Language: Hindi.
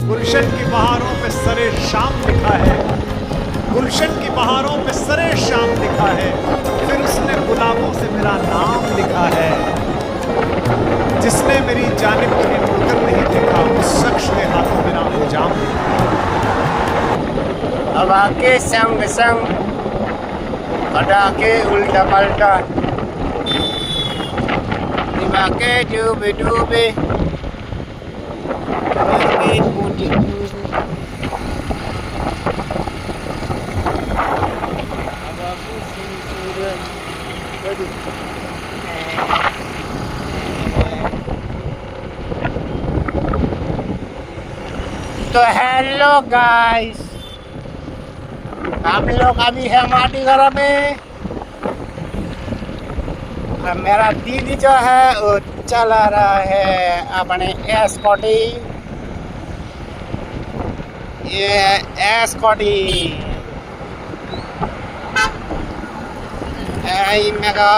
गुलशन की बहारों पे सरे शाम लिखा है, गुलशन की बहारों पे सरे शाम लिखा है, फिर उसने गुलाबों से मेरा नाम लिखा है। जिसने मेरी जानिब कभी मुड़कर नहीं देखा, उस शख्स के हाथों मेरा अंजाम लिखा है। हवा के संग संग खड़ा के उल्टा पलटा, दिमाग के डूबे डूबे तो हेलो गाइस, हम लोग अभी है माटी घर में। मेरा दीदी जो है वो चला रहा है अपने स्कूटी। ये है स्कूटी मेगा